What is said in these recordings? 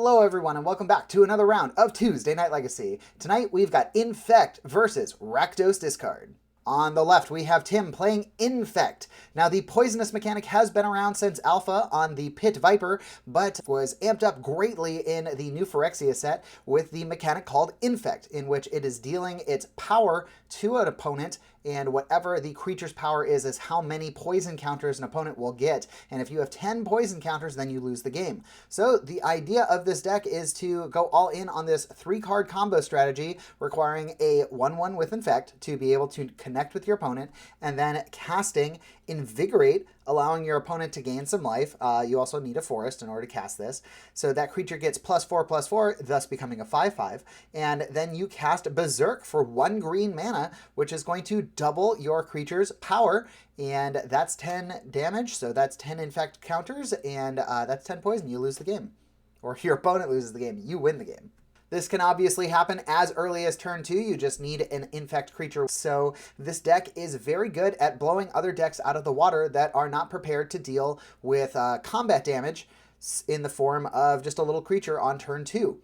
Hello everyone and welcome back to another round of Tuesday Night Legacy. Tonight we've got Infect versus Rakdos Discard. On the left, we have Tim playing Infect. Now, the poisonous mechanic has been around since Alpha on the Pit Viper, but was amped up greatly in the new Phyrexia set with the mechanic called Infect, in which it is dealing its power to an opponent, and whatever the creature's power is how many poison counters an opponent will get. And if you have 10 poison counters, then you lose the game. So the idea of this deck is to go all in on this 3-card combo strategy, requiring a 1/1 with Infect to be able to connect with your opponent, and then casting Invigorate, allowing your opponent to gain some life. You also need a forest in order to cast this. So that creature gets +4/+4, thus becoming a 5/5. And then you cast Berserk for 1 green mana, which is going to double your creature's power. And that's 10 damage, so that's 10 Infect counters, and that's 10 poison. You lose the game. Or your opponent loses the game. You win the game. This can obviously happen as early as turn 2, you just need an Infect creature. So this deck is very good at blowing other decks out of the water that are not prepared to deal with combat damage in the form of just a little creature on turn 2.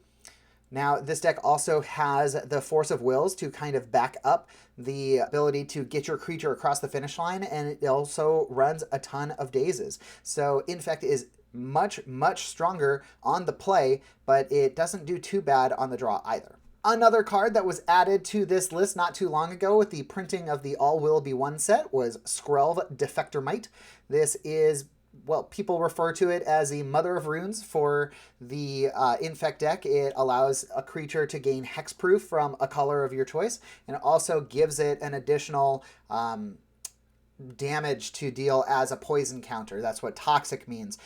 Now, this deck also has the Force of Wills to kind of back up the ability to get your creature across the finish line, and it also runs a ton of dazes. So Infect is much stronger on the play, but it doesn't do too bad on the draw either. Another card that was added to this list not too long ago with the printing of the All Will Be One set was Skrelv Defector Mite. This is, well, people refer to it as the Mother of Runes for the Infect deck. It allows a creature to gain hexproof from a color of your choice, and it also gives it an additional damage to deal as a poison counter. That's what toxic means.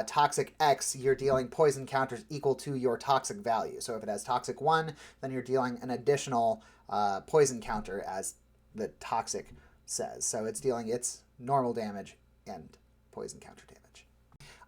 Toxic X, you're dealing poison counters equal to your toxic value. So if it has toxic 1, then you're dealing an additional poison counter, as the toxic says. So it's dealing its normal damage and poison counter damage.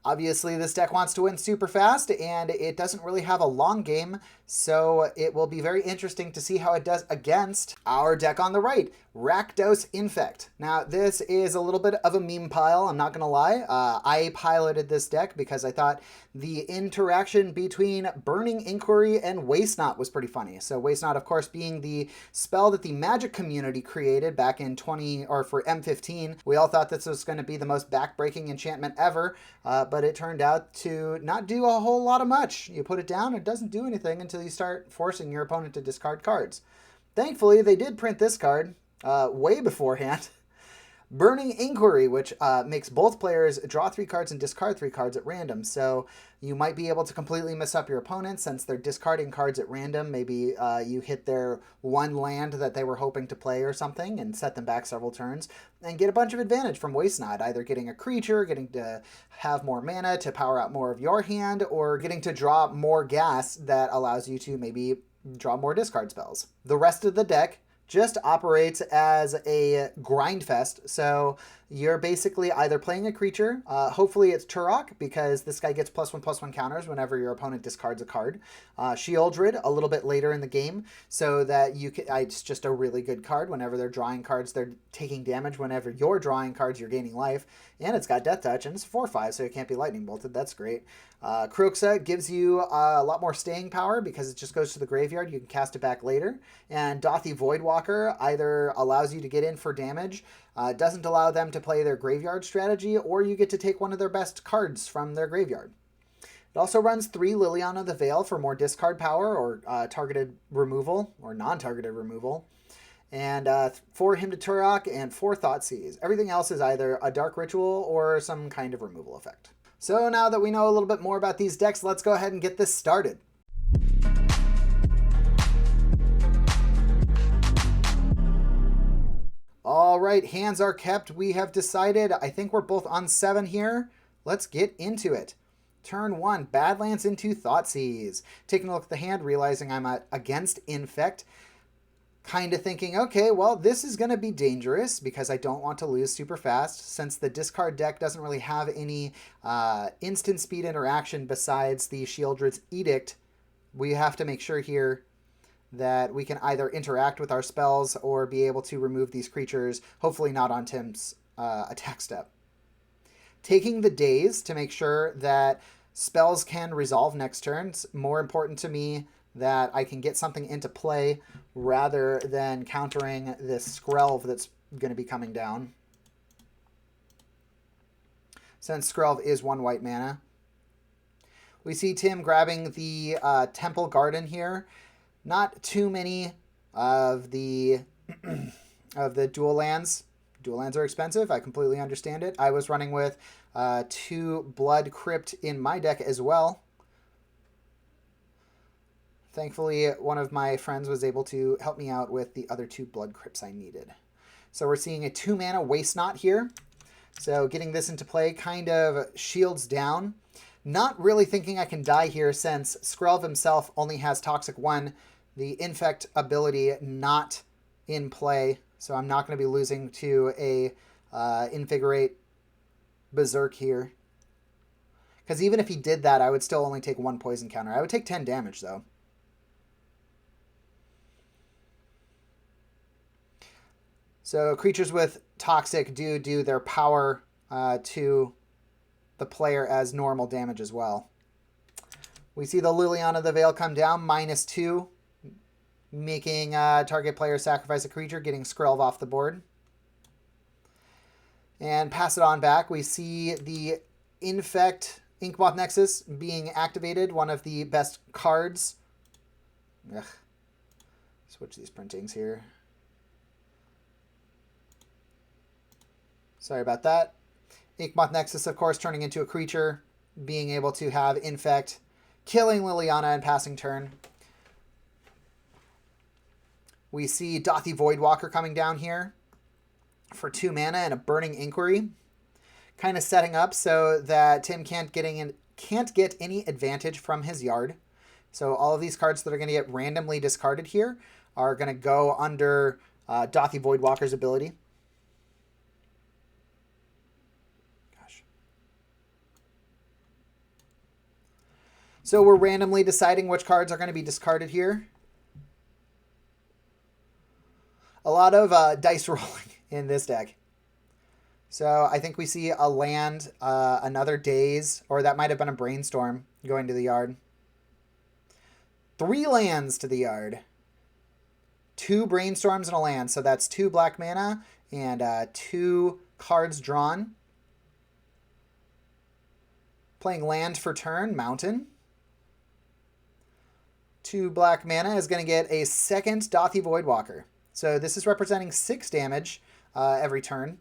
Obviously, this deck wants to win super fast, and it doesn't really have a long game, so it will be very interesting to see how it does against our deck on the right, Rakdos Infect. Now, this is a little bit of a meme pile, I'm not going to lie. I piloted this deck because I thought the interaction between Burning Inquiry and Waste Not was pretty funny. So Waste Not, of course, being the spell that the Magic community created back in for M15. We all thought this was going to be the most backbreaking enchantment ever, but it turned out to not do a whole lot of much. You put it down, it doesn't do anything until you start forcing your opponent to discard cards. Thankfully, they did print this card way beforehand. Burning Inquiry, which makes both players draw 3 cards and discard 3 cards at random. So you might be able to completely mess up your opponent since they're discarding cards at random. Maybe you hit their one land that they were hoping to play or something and set them back several turns and get a bunch of advantage from Waste Not, either getting a creature, getting to have more mana to power out more of your hand, or getting to draw more gas that allows you to maybe draw more discard spells. The rest of the deck just operates as a grind fest. So you're basically either playing a creature, hopefully it's Turok, because this guy gets +1/+1 counters whenever your opponent discards a card. Shieldred a little bit later in the game, so that you can, it's just a really good card. Whenever they're drawing cards, they're taking damage. Whenever you're drawing cards, you're gaining life. And it's got Death Touch, and it's 4/5, so it can't be lightning bolted. That's great. Kroxa gives you a lot more staying power because it just goes to the graveyard. You can cast it back later. And Dothy Voidwalker either allows you to get in for damage, doesn't allow them to play their graveyard strategy, or you get to take one of their best cards from their graveyard. It also runs 3 Liliana the Veil for more discard power or targeted removal or non-targeted removal. And 4 Hymn to Turok and 4 Thoughtseize. Everything else is either a Dark Ritual or some kind of removal effect. So now that we know a little bit more about these decks, let's go ahead and get this started. All right, hands are kept. We have decided. I think we're both on 7 here. Let's get into it. Turn 1, Badlands into Thoughtseize. Taking a look at the hand, realizing I'm against Infect. Kind of thinking, okay, well, this is going to be dangerous because I don't want to lose super fast. Since the discard deck doesn't really have any instant speed interaction besides the Shieldred's Edict, we have to make sure here that we can either interact with our spells or be able to remove these creatures, hopefully not on Tim's attack step. Taking the Daze to make sure that Spells can resolve next turn. It's more important to me that I can get something into play rather than countering this Skrelv that's going to be coming down. Since Skrelv is 1 white mana. We see Tim grabbing the Temple Garden here. Not too many of the of the dual lands. Dual lands are expensive. I completely understand it. I was running with 2 Blood Crypt in my deck as well. Thankfully, one of my friends was able to help me out with the other 2 Blood Crypts I needed. So we're seeing a 2 mana Waste Not here. So getting this into play kind of shields down. Not really thinking I can die here since Skrelv himself only has Toxic 1. The Infect ability not in play. So I'm not going to be losing to a Invigorate Berserk here. Because even if he did that, I would still only take 1 poison counter. I would take 10 damage though. So creatures with Toxic do their power to the player as normal damage as well. We see the Liliana the Veil come down, -2, making target player sacrifice a creature, getting Skrelv off the board. And pass it on back. We see the Infect Inkmoth Nexus being activated, one of the best cards. Ugh. Switch these printings here. Sorry about that. Inkmoth Nexus, of course, turning into a creature, being able to have Infect, killing Liliana and passing turn. We see Dothy Voidwalker coming down here for 2 mana and a Burning Inquiry. Kind of setting up so that Tim can't get any advantage from his yard. So all of these cards that are going to get randomly discarded here are going to go under Dothy Voidwalker's ability. So we're randomly deciding which cards are going to be discarded here. A lot of dice rolling in this deck. So I think we see a land, another Daze, or that might have been a Brainstorm going to the yard. 3 lands to the yard. 2 Brainstorms and a land. So that's 2 black mana and 2 cards drawn. Playing land for turn, Mountain. 2 black mana is going to get a second Dothy Voidwalker. So this is representing 6 damage every turn.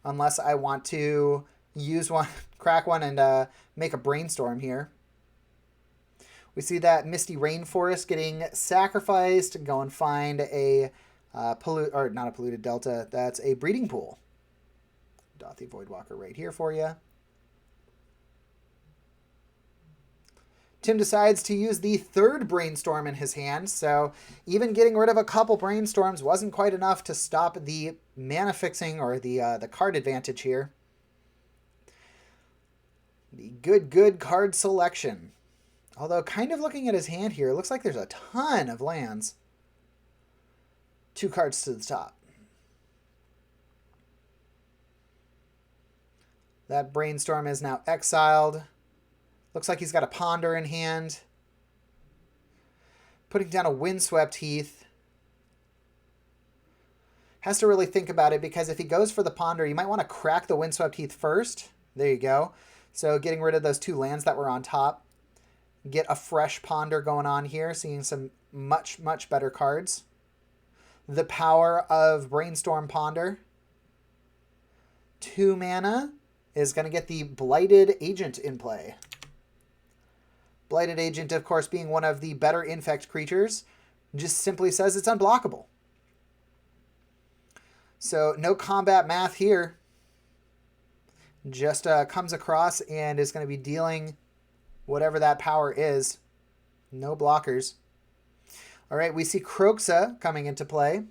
Unless I want to use one, crack one, and make a Brainstorm here. We see that Misty Rainforest getting sacrificed. Go and find a not a polluted delta. That's a breeding pool. Dothy Voidwalker right here for you. Tim decides to use the 3rd Brainstorm in his hand, so even getting rid of a couple Brainstorms wasn't quite enough to stop the mana fixing or the card advantage here. The good card selection. Although kind of looking at his hand here, it looks like there's a ton of lands. 2 cards to the top. That Brainstorm is now exiled. Looks like he's got a Ponder in hand. Putting down a Windswept Heath. Has to really think about it because if he goes for the Ponder, you might want to crack the Windswept Heath first. There you go. So getting rid of those 2 lands that were on top. Get a fresh Ponder going on here. Seeing some much better cards. The power of Brainstorm Ponder. 2 mana is going to get the Blighted Agent in play. Blighted Agent, of course, being one of the better Infect creatures, just simply says it's unblockable. So no combat math here. Just comes across and is going to be dealing whatever that power is. No blockers. All right, we see Kroxa coming into play.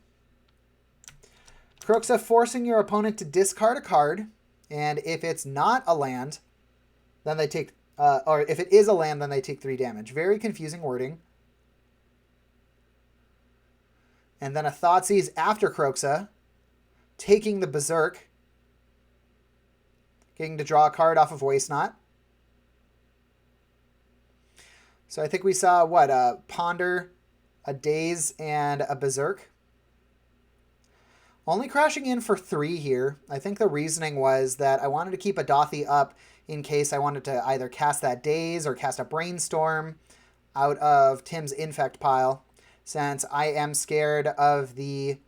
Kroxa forcing your opponent to discard a card, and if it's not a land, then they take... or if it is a land, then they take 3 damage. Very confusing wording. And then a Thoughtseize after Kroxa, taking the Berserk, getting to draw a card off of Waste Not. So I think we saw, what, a Ponder, a Daze, and a Berserk. Only crashing in for 3 here. I think the reasoning was that I wanted to keep a Dothy up in case I wanted to either cast that Daze or cast a Brainstorm out of Tim's Infect pile, since I am scared of the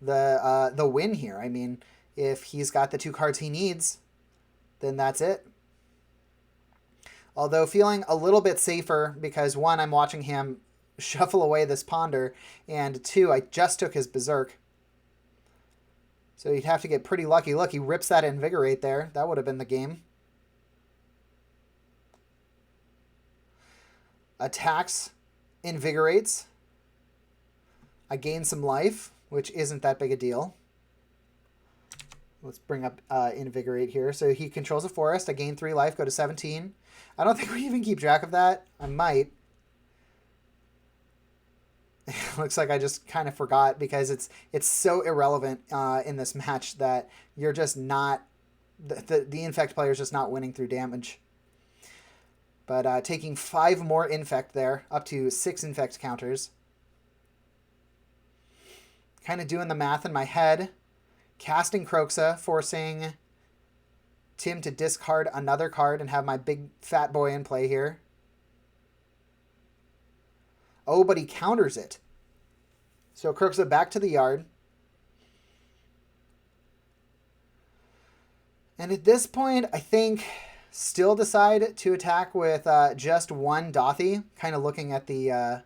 win here. I mean, if he's got the 2 cards he needs, then that's it. Although feeling a little bit safer because 1, I'm watching him shuffle away this Ponder, and 2, I just took his Berserk. So you'd have to get pretty lucky. Look, he rips that Invigorate there. That would have been the game. Attacks, Invigorates. I gain some life, which isn't that big a deal. Let's bring up Invigorate here. So he controls a forest. I gain 3 life, go to 17. I don't think we even keep track of that. I might. Looks like I just kind of forgot because it's so irrelevant in this match that you're just not... The Infect player is just not winning through damage. But taking 5 more Infect there, up to 6 Infect counters. Kind of doing the math in my head. Casting Kroxa, forcing Tim to discard another card and have my big fat boy in play here. Oh, but he counters it. So Kroxa back to the yard. And at this point, I think still decide to attack with just 1 Dothy. Kind of looking at the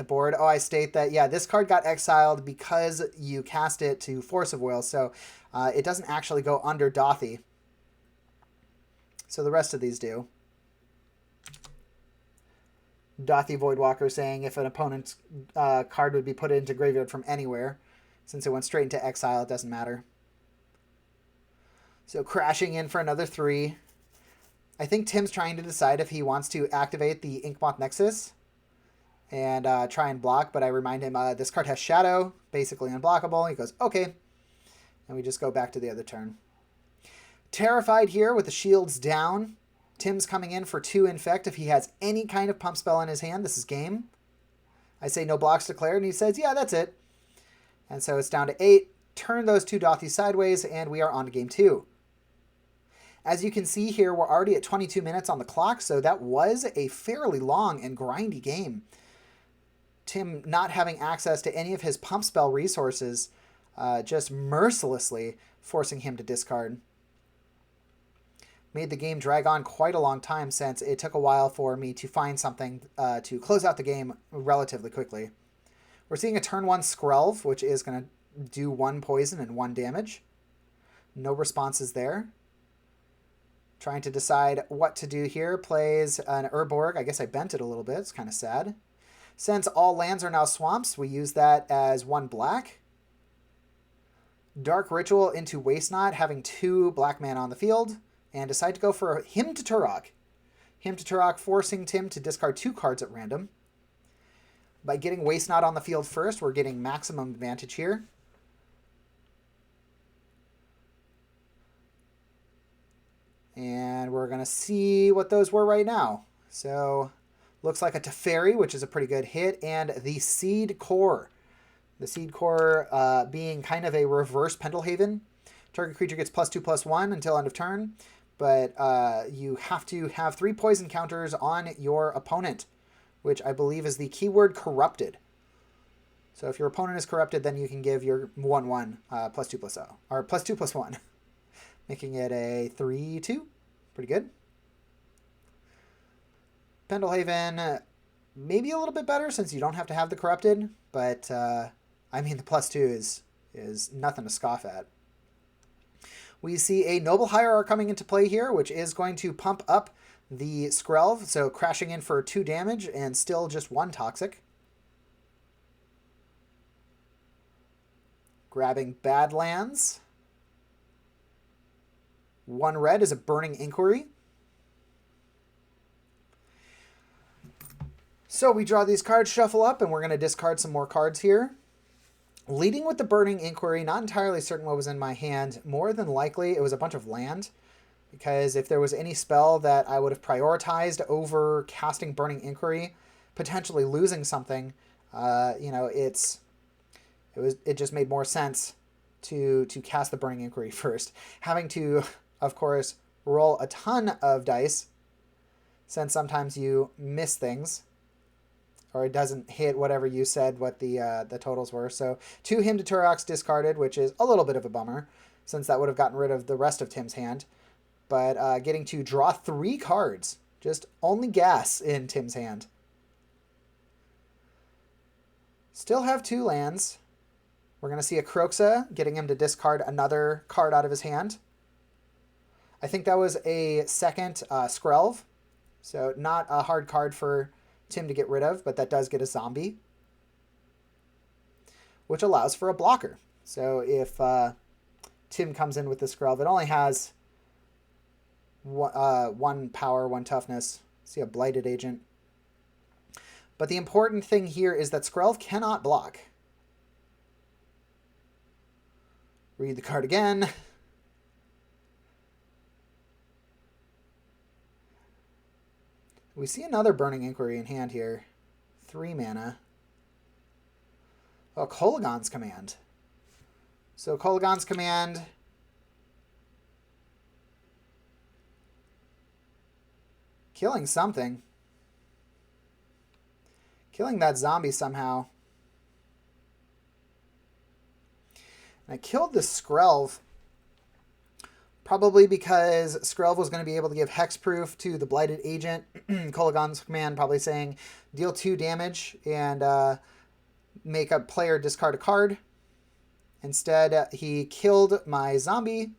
board. Oh, I state that, yeah, this card got exiled because you cast it to Force of Will, so it doesn't actually go under Dothy. So the rest of these do. Dothy Voidwalker saying if an opponent's card would be put into graveyard from anywhere, since it went straight into exile, it doesn't matter. So crashing in for another 3. I think Tim's trying to decide if he wants to activate the Inkmoth Nexus and try and block, but I remind him this card has Shadow, basically unblockable. He goes, okay. And we just go back to the other turn. Terrified here with the shields down. Tim's coming in for 2 Infect. If he has any kind of pump spell in his hand, this is game. I say no blocks declared, and he says, yeah, that's it. And so it's down to 8. Turn those 2 Dothy sideways, and we are on to game 2. As you can see here, we're already at 22 minutes on the clock, so that was a fairly long and grindy game. Tim not having access to any of his pump spell resources, just mercilessly forcing him to discard. Made the game drag on quite a long time since it took a while for me to find something to close out the game relatively quickly. We're seeing a turn 1 Skrelv, which is going to do 1 poison and 1 damage. No responses there. Trying to decide what to do here. Plays an Urborg. I guess I bent it a little bit. It's kind of sad. Since all lands are now swamps, we use that as 1 black. Dark Ritual into Waste Not, having 2 black mana on the field. And decide to go for Hymn to Turok. Hymn to Turok forcing Tim to discard 2 cards at random. By getting Waste Not on the field first, we're getting maximum advantage here. And we're going to see what those were right now. So, looks like a Teferi, which is a pretty good hit, and the Seed Core. The Seed Core being kind of a reverse Pendelhaven. Target creature gets +2/+1 until end of turn, but you have to have 3 poison counters on your opponent, which I believe is the keyword corrupted. So if your opponent is corrupted, then you can give your 1/1 +2/0, or +2/+1, making it a 3/2. Pretty good. Pendelhaven, maybe a little bit better since you don't have to have the corrupted, but I mean the +2 is nothing to scoff at. We see a Noble Hierarch coming into play here, which is going to pump up the Skrelv, so crashing in for 2 damage and still just 1 toxic. Grabbing Badlands. 1 red is a Burning Inquiry. So we draw these cards, shuffle up, and we're going to discard some more cards here. Leading with the Burning Inquiry, not entirely certain what was in my hand. More than likely, it was a bunch of land. because if there was any spell that I would have prioritized over casting Burning Inquiry, potentially losing something, you know, it just made more sense to cast the Burning Inquiry first. Having to, of course, roll a ton of dice, since sometimes you miss things, or it doesn't hit whatever you said what the totals were. So 2 Hymn to Turok's discarded, which is a little bit of a bummer, since that would have gotten rid of the rest of Tim's hand. But getting to draw 3 cards, just only gas in Tim's hand. Still have 2 lands. We're going to see a Kroxa, getting him to discard another card out of his hand. I think that was a second Skrelv, so not a hard card for Tim to get rid of, but that does get a zombie, which allows for a blocker. So if Tim comes in with the Skrelv, it only has 1 power, 1 toughness. See a Blighted Agent. But the important thing here is that Skrelv cannot block. Read the card again. We see another Burning Inquiry in hand here. 3 mana. Oh, Kolaghan's Command. So Kolaghan's Command. Killing something. Killing that zombie somehow. And I killed the Skrelv. Probably because Skrelv was going to be able to give hexproof to the Blighted Agent. Kolaghan's Command probably saying deal 2 damage and make a player discard a card. Instead, he killed my zombie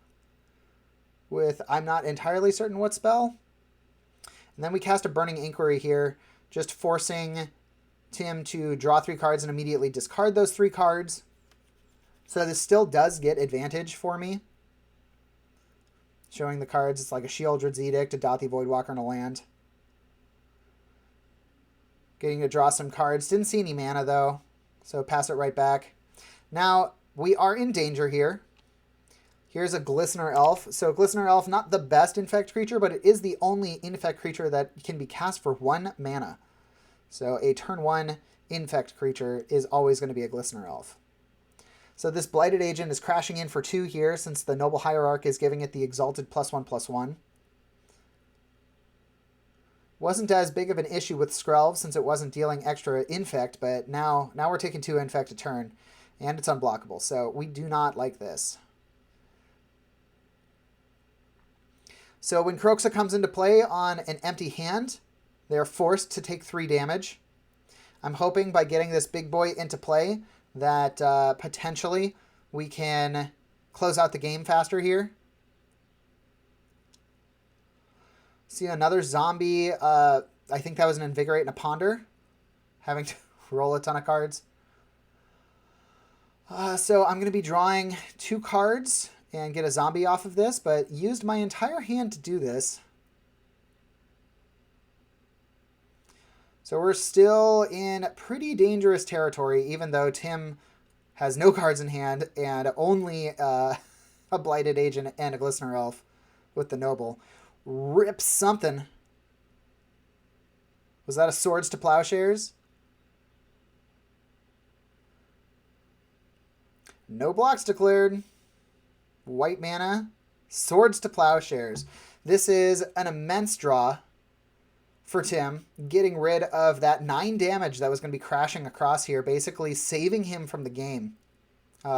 with I'm not entirely certain what spell. And then we cast a Burning Inquiry here, just forcing Tim to draw 3 cards and immediately discard those 3 cards. So this still does get advantage for me. Showing the cards, it's like a Sheoldred's Edict, a Dothi Voidwalker, and a land. Getting to draw some cards. Didn't see any mana, though, so pass it right back. Now, we are in danger here. Here's a Glistener Elf. So Glistener Elf, not the best Infect creature, but it is the only Infect creature that can be cast for 1 mana. So a turn 1 Infect creature is always going to be a Glistener Elf. So this Blighted Agent is crashing in for 2 here, since the Noble Hierarch is giving it the Exalted +1/+1. Wasn't as big of an issue with Skrelv, since it wasn't dealing extra Infect, but now we're taking 2 Infect a turn, and it's unblockable, so we do not like this. So when Kroxa comes into play on an empty hand, they're forced to take 3 damage. I'm hoping by getting this big boy into play that potentially we can close out the game faster here. See another zombie. I think that was an Invigorate and a Ponder. Having to roll a ton of cards. So I'm going to be drawing 2 cards and get a zombie off of this, but used my entire hand to do this. So we're still in pretty dangerous territory, even though Tim has no cards in hand and only a Blighted Agent and a Glistener Elf with the Noble. Rips something. Was that a Swords to Plowshares? No blocks declared. White mana. Swords to Plowshares. This is an immense draw for Tim, getting rid of that 9 damage that was going to be crashing across here, basically saving him from the game,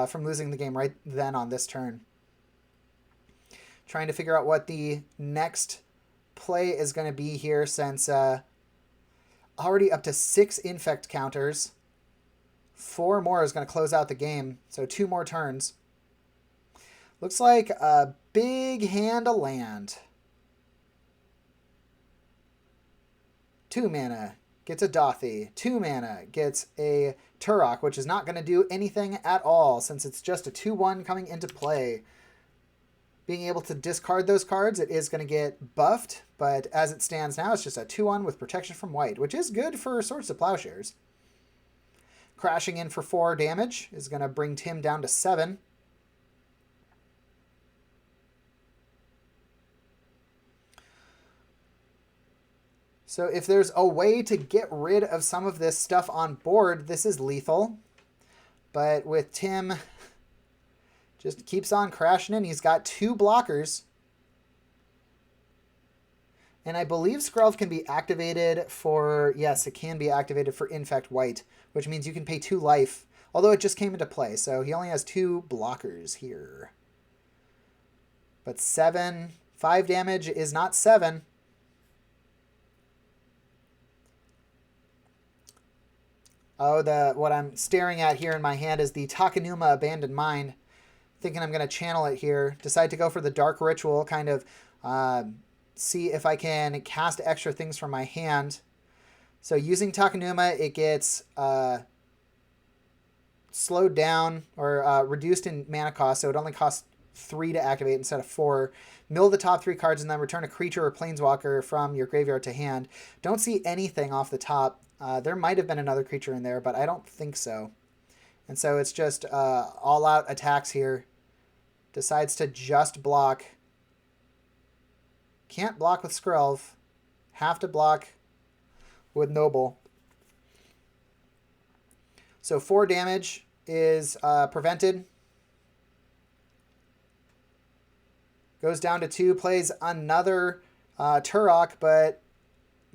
from losing the game right then on this turn. Trying to figure out what the next play is going to be here, since already up to 6 Infect counters. 4 more is going to close out the game, so 2 more turns. Looks like a big hand of land. 2 mana, gets a Dothi. 2 mana, gets a Turok, which is not going to do anything at all, since it's just a 2/1 coming into play. Being able to discard those cards, it is going to get buffed, but as it stands now, it's just a 2/1 with protection from white, which is good for Swords to Plowshares. Crashing in for 4 damage is going to bring Tim down to 7. So if there's a way to get rid of some of this stuff on board, this is lethal. But with Tim, just keeps on crashing in. He's got 2 blockers. And I believe Skrelv can be activated for, yes, it can be activated for Infect White, which means you can pay 2 life, although it just came into play. So he only has 2 blockers here. But 5 damage is not 7. Oh, what I'm staring at here in my hand is the Takenuma Abandoned Mind. Thinking I'm going to channel it here. Decide to go for the Dark Ritual, kind of see if I can cast extra things from my hand. So using Takenuma, it gets slowed down or reduced in mana cost, so it only costs 3 to activate instead of 4. Mill the top 3 cards and then return a creature or planeswalker from your graveyard to hand. Don't see anything off the top. There might have been another creature in there, but I don't think so. And so it's just all-out attacks here. Decides to just block. Can't block with Skrelv. Have to block with Noble. So 4 damage is prevented. Goes down to 2. Plays another Turok, but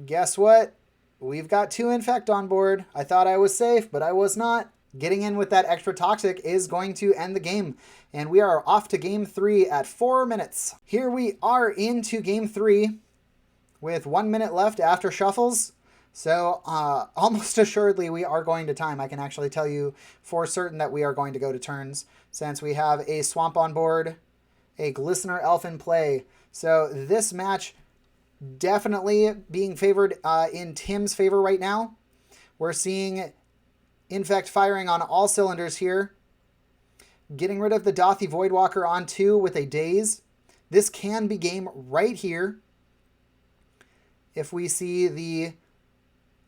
guess what? We've got 2 Infect on board. I thought I was safe, but I was not. Getting in with that extra Toxic is going to end the game. And we are off to game 3 at 4 minutes. Here we are into game 3 with 1 minute left after shuffles. So almost assuredly we are going to time. I can actually tell you for certain that we are going to go to turns since we have a Swamp on board, a Glistener Elf in play. So this match definitely being favored in Tim's favor right now. We're seeing Infect firing on all cylinders here. Getting rid of the Dothy Voidwalker on 2 with a Daze. This can be game right here. If we see the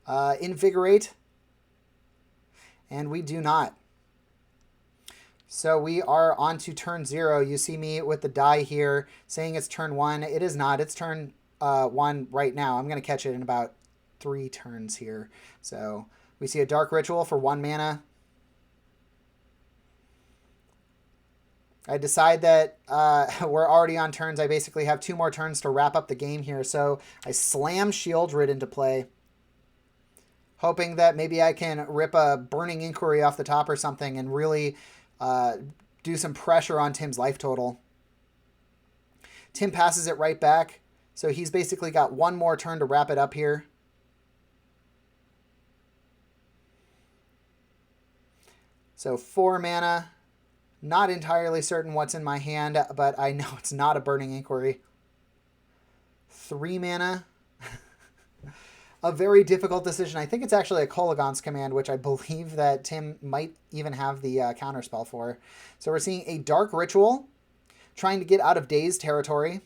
Invigorate. And we do not. So we are on to turn 0. You see me with the die here saying it's turn 1. It is not. It's turn 1 right now. I'm going to catch it in about 3 turns here. So we see a Dark Ritual for 1 mana. I decide that we're already on turns. I basically have 2 more turns to wrap up the game here. So I slam Shieldred into play, hoping that maybe I can rip a Burning Inquiry off the top or something and really do some pressure on Tim's life total. Tim passes it right back. So he's basically got 1 more turn to wrap it up here. So 4 mana. Not entirely certain what's in my hand, but I know it's not a Burning Inquiry. 3 mana. A very difficult decision. I think it's actually a Kolaghan's Command, which I believe that Tim might even have the counterspell for. So we're seeing a Dark Ritual, trying to get out of Daze territory.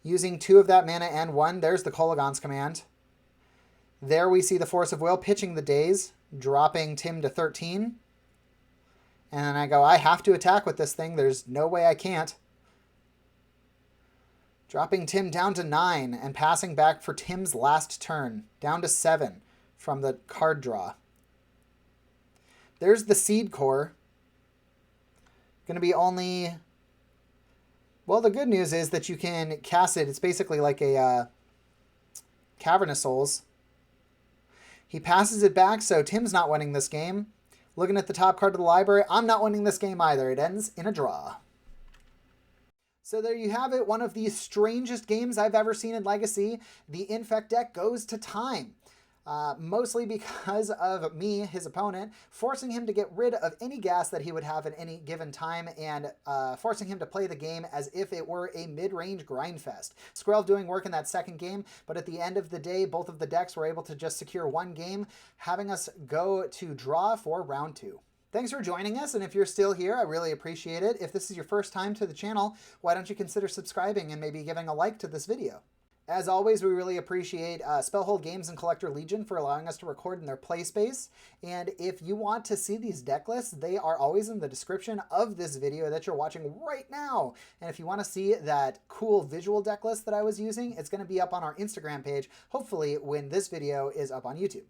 Using 2 of that mana and 1. There's the Kolaghan's Command. There we see the Force of Will pitching the Daze, dropping Tim to 13. And I go, I have to attack with this thing. There's no way I can't. Dropping Tim down to 9 and passing back for Tim's last turn. Down to 7 from the card draw. There's the Seed Core. Going to be only... Well, the good news is that you can cast it. It's basically like a Cavernous Souls. He passes it back, so Tim's not winning this game. Looking at the top card of the library, I'm not winning this game either. It ends in a draw. So there you have it, one of the strangest games I've ever seen in Legacy. The Infect deck goes to time. Mostly because of me, his opponent, forcing him to get rid of any gas that he would have at any given time and forcing him to play the game as if it were a mid-range grind fest. Skrelv doing work in that second game, but at the end of the day, both of the decks were able to just secure 1 game, having us go to draw for round 2. Thanks for joining us, and if you're still here, I really appreciate it. If this is your first time to the channel, why don't you consider subscribing and maybe giving a like to this video? As always, we really appreciate Spellhold Games and Collector Legion for allowing us to record in their play space. And if you want to see these deck lists, they are always in the description of this video that you're watching right now. And if you want to see that cool visual deck list that I was using, it's going to be up on our Instagram page, hopefully when this video is up on YouTube.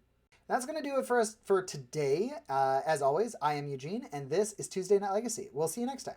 That's going to do it for us for today. As always, I am Eugene, and this is Tuesday Night Legacy. We'll see you next time.